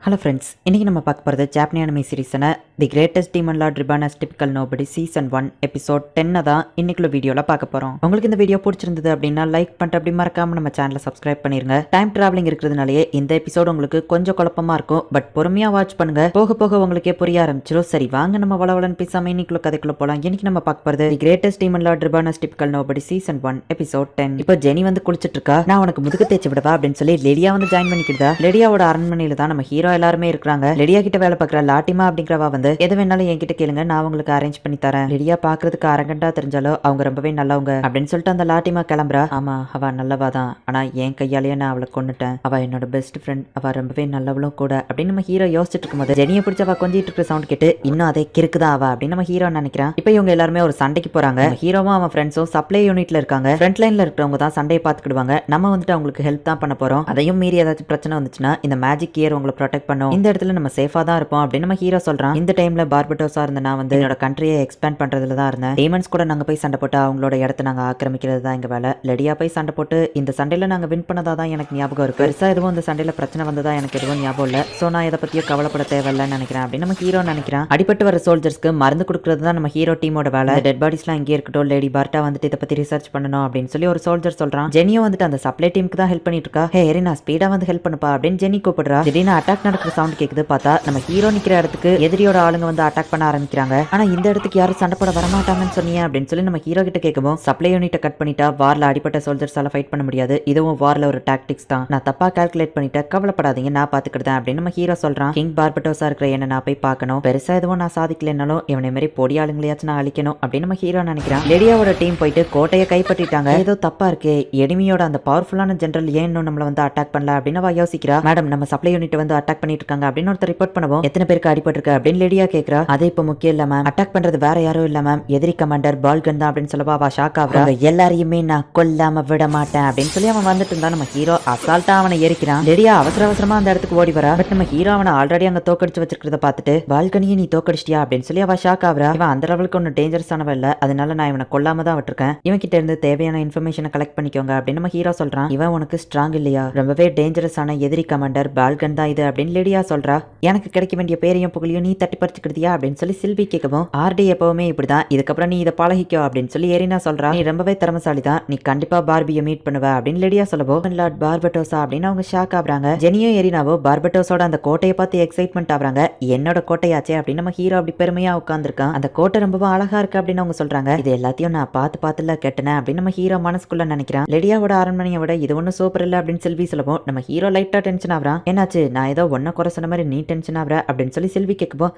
Hello friends, இன்றைக்கி நம்ம பார்க்க போகிறது ஜாப்பனி அனிமே சீரிஸான the greatest demon lord reborn as typical nobody season 1 episode 10 தான் இன்னைக்குள்ள வீடியோவில் பார்க்க போகிறோம். உங்களுக்கு இந்த வீடியோ பிடிச்சிருந்தது அப்படின்னா லைக் பண்ணிட்டு அப்படி மறக்காமல் நம்ம சேனலை சப்ஸ்கிரைப் பண்ணிருங்க. டைம் டிராவலிங் இருக்கிறதுனாலே இந்த எபிசோட் உங்களுக்கு கொஞ்சம் குழப்பமாக இருக்கும், பட் பொறுமையாக வாட்ச் பண்ணுங்க. போக போக உங்களுக்கே புரிய ஆரம்பிச்சிடும். சரி வாங்க நம்ம வளவலன் பேசாமல் இன்னைக்குள்ள கதைக்குள்ள போகலாம். இன்னைக்கு நம்ம பார்க்க போகிறது the greatest demon lord reborn as typical nobody season 1 episode 10. இப்போ ஜெனி வந்து குளிச்சிட்டு இருக்கா. நான் உனக்கு முதுகு தேய்ச்சி விடவா அப்படின்னு சொல்லி லெடியா வந்து ஜாயின் பண்ணிக்கிட்டா. லெடியாவோட அரண்மனையில தான் நம்ம ஹீரோ எல்லாருமே இருக்கிறாங்க. லெடியா கிட்ட வேலை பார்க்குற லாட்டிமா அப்படிங்கிறவா வந்து எது வேணாலும் என்கிட்ட கேளுங்க, நான் உங்களுக்கு அரேஞ்ச் பண்ணி தரேன். லெடியா பாக்குறதுக்கு அரகண்டா தெரிஞ்சாலும் அவங்க ரொம்பவே நல்லவங்க அப்படின்னு சொல்லிட்டு அந்த லாட்டிமா கிளம்புறா. ஆமா, அவ நல்லவா தான், ஆனா என் கையாலேயே நான் அவளை கொண்டுட்டேன். அவ என்னோட பெஸ்ட் ஃப்ரெண்ட், அவ ரொம்பவே நல்லவளும் கூட அப்படின்னு நம்ம ஹீரோ யோசிச்சுட்டு இருக்கும்போது ஜெனியை பிடிச்ச அவ கொஞ்சிட்டு இருக்கிற சவுண்ட் கேட்டு இன்னும் அதே கிறுக்குதான் அவ அப்படின்னு நம்ம ஹீரோ நினைக்கிறான். இப்போ இவங்க எல்லாருமே ஒரு சண்டைக்கு போறாங்க. ஹீரோவும் அவன் ஃப்ரெண்ட்ஸும் சப்ளை யூனிட்ல இருக்காங்க. ஃப்ரண்ட் லைன்ல இருக்கிறவங்க தான் சண்டையை பார்த்துக்கிடுவாங்க. நம்ம வந்துட்டு அவங்களுக்கு ஹெல்ப் தான் பண்ண போறோம். அதையும் மீறி ஏதாச்சும் பிரச்சனை வந்துச்சுன்னா இந்த மேஜிக் கியர் உங்களை ப்ரொடெக்ட் பண்ணும். இந்த இடத்துல நம்ம சேஃபா தான் இருப்போம் அப்படின்னு நம்ம ஹீரோ சொல்றான். இந்த டைம்ல பார்பட்டோஸா இருந்த நான் வந்து என்னோட கண்ட்ரியை எக்ஸ்பேண்ட் பண்றதுல தான் இருந்தேன். டீமன்ஸ் கூட நாங்க போய் சண்டை போட்டு அவங்களோட இடத்த நாங்க ஆக்கிரமிக்கிறது தான் எங்க வேலை. லெடியா போய் சண்டை போட்டு இந்த சண்டையில நாங்க வின் பண்ணதா தான் எனக்கு ஞாபகம் இருக்கு. பெருசா எதுவும் இந்த சண்டையில பிரச்சனை வந்ததா எனக்கு எதுவும் ஞாபகம் இல்ல. சோ நான் இதை பத்தியும் கவலைப்பட தேவையில்லைன்னு நினைக்கிறேன் அப்படின்னு நம்ம ஹீரோ நினைக்கிறான். அடிபட்டு வர சோல்ஜர்ஸ்க்கு மருந்து கொடுக்கறது தான் நம்ம ஹீரோ டீமோட வேலை. டெட் பாடிஸ்லாம் இங்கே இருக்கட்டும், லேடி பார்ட்டா வந்துட்டு இதை பத்தி ரிசர்ச் பண்ணணும் அப்படின்னு சொல்லி ஒரு சோல்ஜர் சொல்றான். ஜெனியோ வந்துட்டு அந்த சப்ளை டீமுக்கு தான் ஹெல்ப் பண்ணிட்டு இருக்கா. ஹே எரினா, ஸ்பீடா வந்து ஹெல்ப் பண்ணுப்பா அப்படின்னு ஜெனி கூப்பிடுறா. திடீர்னு அட்டாக் நடக்கிற சவுண்ட் கேக்குது. பார்த்தா நம்ம ஹீரோ நிக்கிற இடத்துக்கு எதிரியோட ஆளுங்க வந்து அட்டாக் பண்ண ஆரம்பிக்கிறாங்க. ஆனா இந்த இடத்துக்கு யாரும் சண்டை போட வரமாட்டாங்கன்னு சொன்னீங்க அப்படின்னு சொல்லி நம்ம ஹீரோ கிட்ட கேட்கவும், சப்ளை யூனிட்டை கட் பண்ணிட்டா வார்ல அடிப்பட்ட சோல்ஜர்ஸால ஃபைட் பண்ண முடியாது, இதுவும் வார்ல ஒரு டாக்டிக்ஸ் தான், நான் தப்பா கால்குலேட் பண்ணிட்டேன், கவலைப்படாதீங்க நான் பாத்துக்கிட்டேன் அப்படின்னு நம்ம ஹீரோ சொல்றான். கிங் பார்பட்டோஸா இருக்கிற என்ன நான் போய் பார்க்கணும், பெருசா எதுவும் நான் சாதிக்கலனாலும் இவனை மாதிரி பொடி ஆளுங்களையாச்சும் நான் அழிக்கணும் அப்படின்னு நம்ம ஹீரோ நினைக்கிறான். லெடியாவோட டீம் போயிட்டு கோட்டையை கைப்பற்றிட்டாங்க. ஏதோ தப்பா இருக்கு, எனிமியோட அந்த பவர்ஃபுல்லான ஜெனரல் ஏன் இன்னும் நம்மள வந்து அட்டாக் பண்ணல அப்படின்னு அவ யோசிக்கிறா. மேடம், நம்ம சப்ளை யூனிட் வந்து அட்டாக் பண்ணிட்டு இருக்காங்க அப்படின்னு ஒருத்தர் ரிப்போர்ட் பண்ணுவோம். எத்தனை பேருக்கு அடிபட்டிருக்கு அப்படின்னு லெடியா கேக்குறா. அது இப்ப முக்கியம் இல்ல மேம், அட்டாக் பண்றது வேற யாரும் இல்ல மேம், எதிரி கமாண்டர் பால்கன் தான் அப்படின்னு சொல்லவா அவ ஷாக் ஆகுறா. எல்லாரையுமே நான் கொல்லாம விட மாட்டேன் அப்படின்னு சொல்லி அவன் வந்துட்டு இருந்தா நம்ம ஹீரோ அசால்ட்டா அவனை எரிக்கிறான். லெடியா அவசர அவசரமா அந்த இடத்துக்கு ஓடி வரா. பட் நம்ம ஹீரோ அவனை ஆல்ரெடி அங்க தோக்கடிச்சு வச்சிருக்கிறத பார்த்துட்டு பால்கனியை நீ தோக்கடிச்சிட்டியா அப்படின்னு சொல்லி அவ ஷாக் ஆகுறா. இவன் அந்த லெவலுக்கு ஒன்னும் டேஞ்சரஸானவ இல்ல, அதனால நான் இவனை கொல்லாம தான் விட்டுருக்கேன். இவன் கிட்ட இருந்து தேவையான இன்ஃபர்மேஷனை கலெக்ட் பண்ணிக்கோங்க அப்படின்னு நம்ம ஹீரோ சொல்றான். இவன் உனக்கு ஸ்ட்ராங் இல்லையா, ரொம்பவே டேஞ்சரஸான எதிரி கமாண்டர் பால்கன் தான் இது அப்படின்னு லெடியா சொல்றா. எனக்கு கிடைக்க வேண்டிய பேரையும் புகழையும் நீ தட்டி பறிச்சுக்கிட்டியா அப்படின்னு சொல்லி சில்வி கேட்கவும், ஆர்டி எப்பவுமே இப்படிதான், இதுக்கப்புறம் நீ இதை பழகிக்கோ அப்படின்னு சொல்லி எரினா சொல்றா. நீ ரொம்பவே திறமசாலி தான், நீ கண்டிப்பா பார்பியை மீட் பண்ணுவ அப்படின்னு லெடியா சொல்லவோ, லார்ட் பார்பட்டோஸா அப்படின்னு அவங்க ஷாக் ஆகுறாங்க. ஜெனியும் எரினாவோ பார்பட்டோஸோட அந்த கோட்டையை பார்த்து எக்ஸைட்மெண்ட் ஆகுறாங்க. என்னோட கோட்டையாச்சே அப்படின்னு நம்ம ஹீரோ அப்படி பெருமையா உட்காந்துருக்கான். அந்த கோட்டை ரொம்பவும் அழகா இருக்கு அப்படின்னு அவங்க சொல்றாங்க. இது எல்லாத்தையும் நான் பார்த்துல கேட்டேன் அப்படின்னு நம்ம ஹீரோ மனசுக்குள்ள நினைக்கிறான். லெடியாவோட அரண்மனையை விட இது ஒன்னும் சூப்பர் இல்ல அப்படின்னு செல்வி சொல்லவும், நம்ம ஹீரோ லைட்டா டென்ஷன் ஆகுறான். என்னாச்சு, நான் ஏதோ ஒன்ன குறை சொன்ன மாதிரி நீ டென்ஷன் ஆகுற அப்படின்னு சொல்லி செல்வி கேட்கப்போ,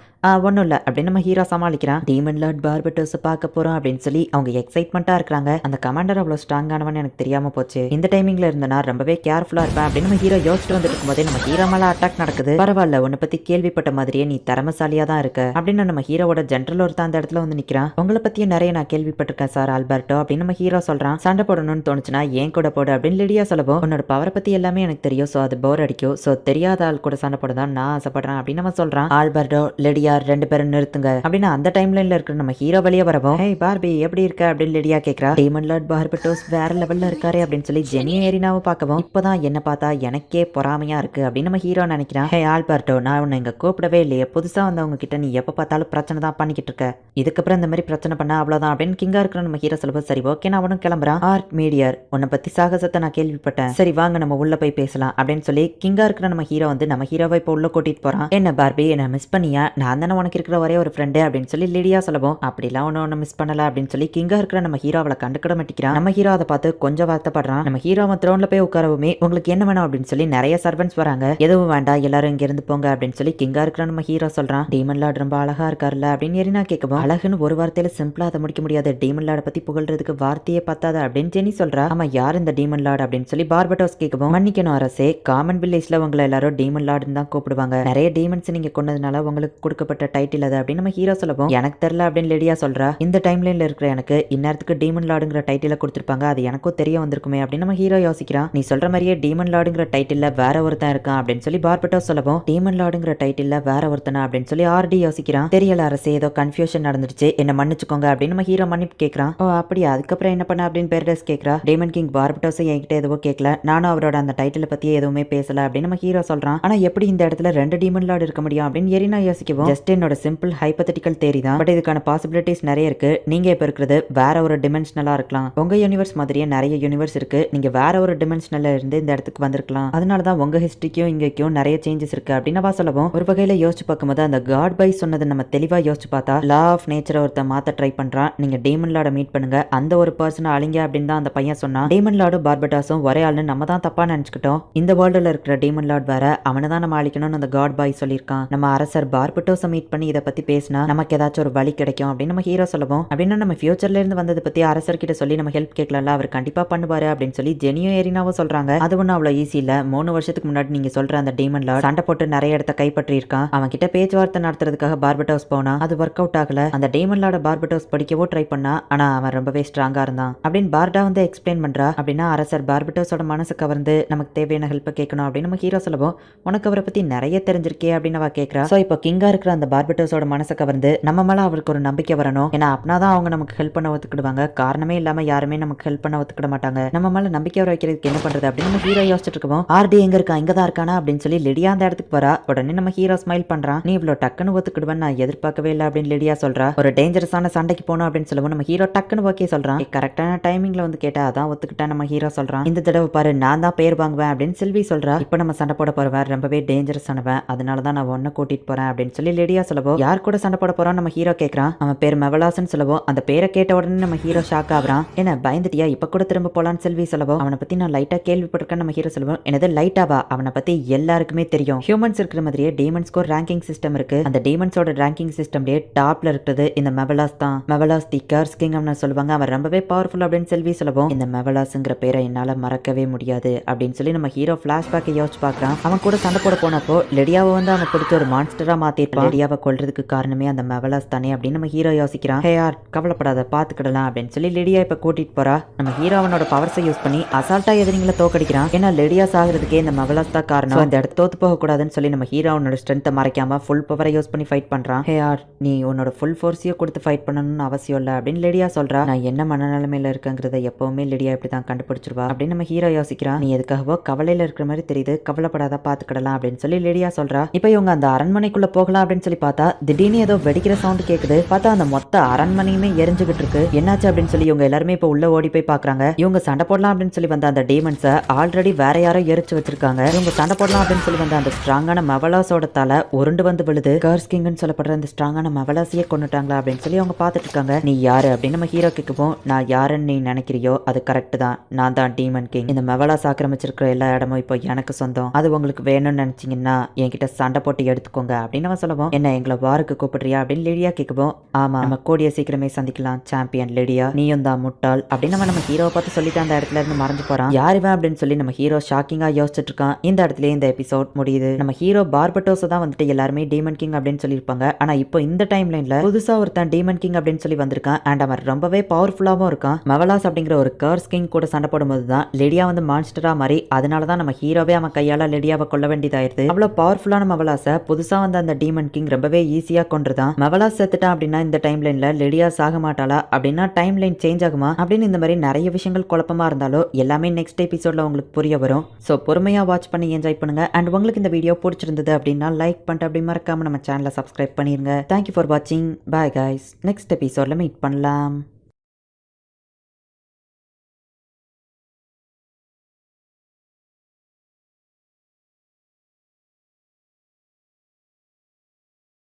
ஒன்னும் இல்ல அப்படின்னு நம்ம ஹீரோ சமாளிக்கிறான். டீமன் லார்ட் பார்பட்டோஸ் பார்க்க போறோம் அப்படின்னு சொல்லி அவங்க எக்ஸைட்மெண்டா இருக்காங்க. அந்த கமாண்டர் அவ்வளவு ஸ்ட்ராங்கானவன் எனக்கு தெரியாம போச்சு, இந்த டைமிங்ல இருந்தா ரொம்பவே கேர்ஃபுல்லா இருப்பேன் அப்படின்னு நம்ம ஹீரோ யோசிச்சுட்டு வந்துட்டு இருக்கும்போதே நம்ம ஹீரோ மேல அட்டாக் நடக்குது. பரவாயில்ல, உன்னை பத்தி கேள்விப்பட்ட மாதிரியே நீ திறமசாலியா தான் இருக்க அப்படின்னு நம்ம ஹீரோவோட ஜெனரல் ஒருத்தன் அந்த இடத்துல வந்து நிக்கிறான். உங்களை பத்தியும் நிறைய நான் கேள்விப்பட்டிருக்கேன் சார் ஆல்பர்ட்டோ அப்படின்னு நம்ம ஹீரோ சொல்றான். சண்டை போடணும்னு தோணுச்சுன்னா ஏன் கூட போடு அப்படின்னு லெடியா சொல்லவும், உன்னோட பவரை பத்தி எல்லாமே எனக்கு தெரியும், சோ அது போர் அடிக்கும், சோ தெரியாத ஆள் கூட சண்டை போட தான் நான் ஆசைப்படுறேன் அப்படின்னு நம்ம சொல்றான். ஆல்பர்ட்டோ லெடியா ரெண்டு பேரும் நிறுத்துங்க அப்படின்னு அந்த டைம்ல இருக்கிற நம்ம ஹீரோ வெளியே வரவும், ஹே பார்பி எப்படி இருக்க அப்படின்னு லெடியா கேக்குறா. டீமன் லார்ட் பார்பட்டோஸ் வேற லெவல்ல இருக்காரு அப்படின்னு சொல்லி ஜெனியும் எரினாவும் பார்க்கவும், இப்பதான் என்ன பார்த்தா எனக்கே பொறாமையா இருக்கு அப்படின்னு நம்ம ஹீரோ நினைக்கிறான். ஹே ஆல்பர்ட்டோ, நான் உன்னை இங்க கூப்பிடவே இல்லையே, புதுசா வந்தவங்க கிட்ட நீ எப்ப பார்த்தாலும் பிரச்சனை தான் பண்ணிக்கிட்டு இருக்க, இதுக்கப்புறம் இந்த மாதிரி பிரச்சனை பண்ண அவ்வளவுதான் அப்படின்னு கிங்கா இருக்கிற நம்ம ஹீரோ சொல்லுவோம். சரி ஓகே, நான் அவனும் கிளம்புறான். ஆர்ட் மீடியர், உன்னை பத்தி சாகசத்தை நான் கேள்விப்பட்டேன், சரி வாங்க நம்ம உள்ள போய் பேசலாம் அப்படின்னு சொல்லி கிங்கா இருக்கிற நம்ம ஹீரோ வந்து நம்ம ஹீரோவை இப்போ உள்ள கூட்டிட்டு போறான். என்ன பார்பி, என்ன மிஸ் பண்ணியா, நான் தானே உனக்கு இருக்கிற ஒரே ஒரு ஃப்ரெண்டு அப்படின்னு சொல்லி லெடியா சொல்லவும், அப்படிலாம் ஒன்னு மிஸ் பண்ணல அப்படின்னு சொல்லி கிங்கா இருக்கிற நம்ம ஹீரோ அவளை கண்டுக்கிட மாட்டேங்கிறான். நம்ம ஹீரோ அதை பார்த்து கொஞ்சம் வருத்தப்படுறான். நம்ம ஹீரோ அவன் த்ரோன்ல போய் உட்காரவுமே, உங்களுக்கு என்ன வேணும் அப்படின்னு சொல்லி நிறைய சர்வன்ட்ஸ் வராங்க. எதுவும் வேண்டாம், எல்லாரும் இங்க இருந்து போங்க அப்படின்னு சொல்லி கிங்கா இருக்கிற நம்ம ஹீரோ சொல்றான். டீமன் லார்ட் ரொம்ப அழகா இருக்காருல்ல அப்படின்னு எரினா கேட்கவும், அழகுன்னு ஒரு வார்த்தையில சிம்பிளா அதை முடிக்க முடியாது, டீமன் லார்ட பத்தி புகழ்றதுக்கு வார்த்தையே பத்தாத அப்படின்னு ஜெனி சொல்றா. ஆமா, யார் இந்த டீமன் லார்ட் அப்படின்னு சொல்லி பார்பட்டோஸ் கேட்கவும், மன்னிக்கணும் அரசே, காமன் வில்லேஜ்ல உங்களை எல்லாரும் டீமன் லார்டுன்னு தான் கூப்பிடுவாங்க, நிறைய டீமன்ஸ் நீங்க கொண்டதுனால உங்களுக்கு கொடுக்கப்பட்ட டைட்டில் அது அப்படின்னு நம்ம ஹீரோ சொல்லவும், எனக்கு தெரியல அப்படின்னு லெடியா சொல்றா. இந்த டைம்லைன்ல இருக்கிற எனக்கு இந்நேரத்துக்கு டீமன் லார்டுங்கிற டைட்டில கொடுத்திருப்பாங்க, அது எனக்கும் தெரிய வந்திருக்குமே அப்படின்னு நம்ம ஹீரோ யோசிக்கிறான். நீ சொல்ற மாதிரியே டீமன் லார்டுங்கிற டைட்டில்ல வேற ஒருத்தன் இருக்கான் அப்படின்னு சொல்லி பார்பட்டோஸ் சொல்லவும், டீமன் லார்டுங்கிற டைட்டில்ல வேற ஒருத்தனா அப்படின்னு சொல்லி ஆர்டி யோசிக்கிறான். தெரியல அரசே, ஏதோ கன்ஃபியூஷன் நடந்துருச்சு, என்ன மன்னிச்சுக்கோங்க அப்படின்னு நம்ம ஹீரோ மன்னிப்பு கேட்கறான். ஓ அப்படியா, அதுக்கப்புறம் என்ன பண்ண அப்படின்னு பெர்டஸ் கேட்கறா. டீமன் கிங் பார்பட்டோஸ் என்கிட்ட எதுவும் கேட்கல, நானும் அவரோட அந்த டைட்டில பத்தி எதுவுமே பேசல அப்படின்னு நம்ம ஹீரோ சொல்றான். ஆனா எப்படி இந்த இடத்துல 2 டீமன் லார்ட் இருக்க முடியும் அப்படின்னு எரினா யோசிக்கவும், ஜஸ்ட் என்னோட சிம்பிள் ஹைபோதெட்டிக்கல் தேரி தான், பட் இதுக்கான பாசிபிலிட்டிஸ் நிறைய இருக்கு. நீங்க இப்ப இருக்கிறது வேற ஒரு டிமென்ஷனலா இருக்கலாம். உங்க யூனிவர்ஸ் மாதிரியே நிறைய யூனிவர்ஸ் இருக்கு. நீங்க வேற ஒரு டிமென்ஷனல்ல இருந்து இந்த இடத்துக்கு வந்திருக்கலாம். அதனாலதான் உங்க ஹிஸ்டரிக்கும் இங்கேயும் நிறைய சேஞ்சஸ் இருக்கு அப்படின்னு சொல்லவும், ஒரு வகையில யோசிச்சு பார்க்கும்போது அந்த காட் பை சொன்னது நம்ம தெளிவா யோசிச்சு பார்த்தா, லா ஆஃப் நேச்சரை ஒருத்த மாத்த ட்ரை பண்றான். நீங்க டீமன் லார்ட மீட் பண்ணுங்க, அந்த ஒரு பர்சனை அழிங்க அப்படின்னு தான் அந்த பையன் சொன்னான். டீமன் லார்டும் பார்பட்டாஸும் ஒரே ஆள்னு நம்ம தான் தப்பா நினைச்சுக்கிட்டோம். இந்த வேர்ல்டுல இருக்கிற டீமன் லார்ட் வேற, அவனை தான் நம்ம அழிக்கணும்னு அந்த காட் பாய் சொல்லியிருக்கான். நம்ம அரசர் பார்பட்டோஸை மீட் பண்ணி இதை பத்தி பேசினா நமக்கு ஏதாச்சும் ஒரு வழி கிடைக்கும் அப்படின்னு நம்ம ஹீரோ சொல்லவும், அப்படின்னா நம்ம ஃபியூச்சர்ல இருந்து வந்ததை பத்தி அரசர் கிட்ட சொல்லி நம்ம ஹெல்ப் கேட்கலாம்ல, அவர் கண்டிப்பா பண்ணுவாரு அப்படின்னு சொல்லி ஜெனியும் எரினாவும் சொல்றாங்க. அது ஒன்றும் அவ்வளவு ஈஸி இல்ல. 3 வருஷத்துக்கு முன்னாடி நீங்க சொல்ற அந்த டீமன் லார்ட் சண்டை போட்டு நிறைய இடத்த கைப்பற்றி இருக்கான். அவன் கிட்ட பேச்சுவார்த்தை நடத்துறதுக்காக பார்பட்டோஸ் போனா, அது ஒர்க் அவுட் ஆகல. அந்த டீமன் லார்ட பார்பட்டோஸ் படிக்கவோ ட்ரை பண்ணா, ஆனா அவன் ரொம்பவே ஸ்ட்ராங்கா இருந்தான் அப்படின்னு பார்டா வந்து எக்ஸ்பிளைன் பண்றா. அப்படின்னா அரசர் பார்பட்டோஸோட மனசு கவர்ந்து நமக்கு தேவையான ஹெல்ப் கேட்கணும் அப்படின்னு நம்ம ஹீரோ சொல்லவும், உனக்கு அவரை பத்தி நிறைய தெரிஞ்சிருக்கே அப்படின்னு அவ கேட்கறா. சோ இப்போ கிங்கா இருக்கிற அந்த பார்பட்டோஸோட மனசை கவர்ந்து நம்ம மேல அவருக்கு ஒரு நம்பிக்கை வரணும். ஏன்னா அப்படின்னா அவங்க நமக்கு ஹெல்ப் பண்ண ஒத்துக்கிடுவாங்க. காரணமே இல்லாம யாருமே நமக்கு ஹெல்ப் பண்ண ஒத்துக்கிட மாட்டாங்க. நம்ம மேல நம்பிக்கை வர வைக்கிறதுக்கு என்ன பண்றது அப்படின்னு நம்ம ஹீரோ யோசிச்சுட்டு இருக்கோம். ஆர்டி எங்க இருக்கா, இங்கதான் இருக்கானா அப்படின்னு சொல்லி லிடியா அந்த இடத்துக்கு வரா. உடனே நம்ம ஹீரோ ஸ்மைல் பண்றான். நீ இவ்வளவு டக்குன்னு ஒத்துக்கிடுவேன் நான் எதிர்பார்க்கவே இல்லை அப்படின்னு லிடியா சொல்றா. ஒரு டேஞ்சரஸான சண்டைக்கு போகணும் அப்படின்னு சொல்லவும் நம்ம ஹீரோ டக்குன்னு ஓகே சொல்றான். கரெக்டான டைமிங்ல வந்து கேட்டா அதான் ஒத்துக்கிட்டா நம்ம ஹீரோ சொல்றான். இந்த தடவை பாரு நான் தான் பேர் வாங்குவேன் அப்படின்னு செல்வி சொல்றா. இப்ப நம்ம சண்டை போட போறவன் ரொம்பவே டேஞ்சரஸ் ஆனவன், அதனாலதான் நான் ஒன்ன கூட்டிட்டு போறேன் அப்படின்னு சொல்லி லிடியா சொல்லவும், யார் கூட சண்டை போட போறோம் நம்ம ஹீரோ கேட்கறான். அவன் பேர் மெவலாஸ்ன்னு சொல்லவும், அந்த பேரை கேட்ட உடனே நம்ம ஹீரோ ஷாக் ஆகுறான். என்ன பயந்துட்டியா, இப்ப கூட திரும்ப போலான்னு செல்வி சொல்லவும், அவனை பத்தி நான் லைட்டா கேள்விப்பட்டிருக்கேன் நம்ம ஹீரோ சொல்லுவோம். எனது லைட்டாவா, அவனை பத்தி எல்லாருக்குமே தெரியும். ஹியூமன்ஸ் இருக்கிற மாதிரியே டீமன்ஸ்க்கு ஒரு ரேங்கிங் சிஸ்டம் இருக்கு. அந்த டீமன்ஸோட ரேங்கிங் சிஸ்டம்லயே டாப்ல இருக்கிறது இந்த மெவலாஸ் தான். மெவலாஸ் தி கர்ஸ் கிங் அப்படின்னு சொல்லுவாங்க. அவன் ரொம்பவே பவர்ஃபுல் அப்படின்னு செல்வி சொல்லவும், இந்த மெவலாஸ்ங்கிற பேரை என்னால மறக்கவே முடியாது அப்படின்னு சொல்லி நம்ம ஹீரோ பிளாஷ்பேக்கை யோசிச்சு பார்க்கறான். அவன் கூட சண்டை போட போனப்போ லெடியாவை வந்து அவன் பிடிச்ச ஒரு மான்ஸ்டரா மாத்திருப்பான். லெடியாவை கொல்றதுக்கு காரணமே அந்த மெவலாஸ் தானே அப்படின்னு நம்ம ஹீரோ யோசிக்கிறான். ஹே யார் கவலைப்படாத பாத்துக்கிடலாம் அப்படின்னு சொல்லி லெடியா இப்ப கூட்டிட்டு போறா. நம்ம ஹீரோ அவனோட பவர்ஸை யூஸ் பண்ணி அசால்ட்டா எதிரிங்களை தோக்கடிக்கிறான். ஏன்னா லெடியா சாகிறதுக்கே இந்த மெவலாஸ் தான் காரணம். இந்த இடத்த தோத்து போக கூடாதுன்னு சொல்லி நம்ம ஹீரோ அவனோட ஸ்ட்ரென்த்தை மறைக்காம ஃபுல் பவரை யூஸ் பண்ணி ஃபைட் பண்றான். ஹே யார் நீ உன்னோட ஃபுல் ஃபோர்ஸையோ கொடுத்து ஃபைட் பண்ணணும்னு அவசியம் இல்லை அப்படின்னு லெடியா சொல்றா. நான் என்ன மனநிலைமையில இருக்கங்கிறத எப்பவுமே லெடியா இப்படி தான் கண்டுபிடிச்சிருவா அப்படின்னு நம்ம ஹீரோ யோசிக்கிறான். நீ எதுக்காகவோ கவலையில இருக்கிற மாதிரி தெரியுது, கவலைப்படாத பாத்துக்கிடலாம் அப்படின்னு சொல்லி லெடியா சொல்றா. இப்போ இவங்க அந்த அரண்மனைக்குள்ள போகலாம் அப்படின்னு சொல்லி பார்த்தா திடீர்னு ஏதோ வெடிக்கிற சவுண்ட் கேக்குது. பார்த்தா அந்த மொத்த அரண்மனையுமே எரிஞ்சுகிட்டு இருக்கு. என்னாச்சு அப்படின்னு சொல்லி இவங்க எல்லாருமே இப்போ உள்ள ஓடி போய் பாக்குறாங்க. இவங்க சண்டை போடலாம் அப்படின்னு சொல்லி வந்த அந்த டீமன்ஸை ஆல்ரெடி வேற யாரோ எரிச்சு வச்சிருக்காங்க. இவங்க சண்டை போடலாம் அப்படின்னு சொல்லி வந்த அந்த ஸ்ட்ராங்கான மெவலாஸோட தலை உருண்டு வந்து விழுது. கர்ஸ் கிங்னு சொல்லப்படுற அந்த ஸ்ட்ராங்கான மெவலாஸையே கொண்டுட்டாங்களா அப்படின்னு சொல்லி அவங்க பார்த்துட்டு இருக்காங்க. நீ யாரு அப்படின்னு நம்ம ஹீரோ கேட்கவும், நான் யாருன்னு நீ நினைக்கிறியோ அது கரெக்ட் தான், நான் தான் டீமன் கிங். இந்த மெவலாஸ் ஆக்கிரமிச்சிருக்கிற எல்லா இடமும் இப்போ எனக்கு சொந்தம். அது உங்களுக்கு வேணும்னு நினைச்சீங்கன்னா என்கிட்ட சண்டை போட்டு எடுத்துக்கோங்க அப்படின்னு நம்ம சொல்லுவோம். என்ன எங்களை வாருக்கு கூப்பிடுறியா அப்படின்னு லிடியா கேட்கவும், ஆமா நம்ம கூடிய சீக்கிரமே சந்திக்கலாம் சாம்பியன் லிடியா, நீயும் தான் முட்டாள் அப்படின்னு நம்ம ஹீரோவை பார்த்து சொல்லிட்டு அந்த இடத்துல இருந்து மறைஞ்சு போறான். யாருவன் அப்படின்னு சொல்லி நம்ம ஹீரோ ஷாக்கிங்கா யோசிச்சுட்டு இருக்கான். இந்த இடத்துல இந்த எபிசோட் முடியுது. நம்ம ஹீரோ பார்பட்டோஸ் தான் வந்துட்டு எல்லாருமே டீமன் கிங் அப்படின்னு சொல்லியிருப்பாங்க. ஆனா இப்போ இந்த டைம் லைன்ல புதுசா ஒருத்தன் டீமன் கிங் அப்படின்னு சொல்லி வந்திருக்கான். அண்ட் அவன் ரொம்பவே பவர்ஃபுல்லாவும் இருக்கான். மெவலாஸ் அப்படிங்கிற ஒரு கர்ஸ் கிங் கூட சண்டை போடும்போது தான் லெடியா வந்து மான்ஸ்டரா மாறி, அதனாலதான் நம்ம ஹீரோவே அவன் கையால லெடியாவை கொல்ல வேண்டியதாயிருது. அவ்வளவு பவர்ஃபுல்லான மெவலாஸை புதுசா வந்து அந்த டீமன் கிங் ரொம்பவே ஈஸியா கொண்டுதான். மெவலாஸ் செத்துட்டான் அப்படின்னா இந்த டைம் லைன்ல லெடியா சாக மாட்டாளா அப்படின்னா டைம் லைன் சேஞ்ச் ஆகுமா அப்படின்னு இந்த மாதிரி நிறைய விஷயங்கள் குழப்பமா இருந்தாலும் எல்லாமே நெக்ஸ்ட் எபிசோட்ல உங்களுக்கு புரிய வரும். ஸோ பொறுமையா வாட்ச் பண்ணி என்ஜாய் பண்ணுங்க. அண்ட் உங்களுக்கு இந்த வீடியோ பிடிச்சிருந்தது அப்படின்னா லைக் பண்ணிட்டு அப்படி மறக்காம நம்ம சேனலை சப்ஸ்கிரைப் பண்ணிருங்க. தேங்க்யூ ஃபார் வாட்சிங். Bye guys. நெக்ஸ்ட் எபிசோட்ல மீட் பண்ணலாம்.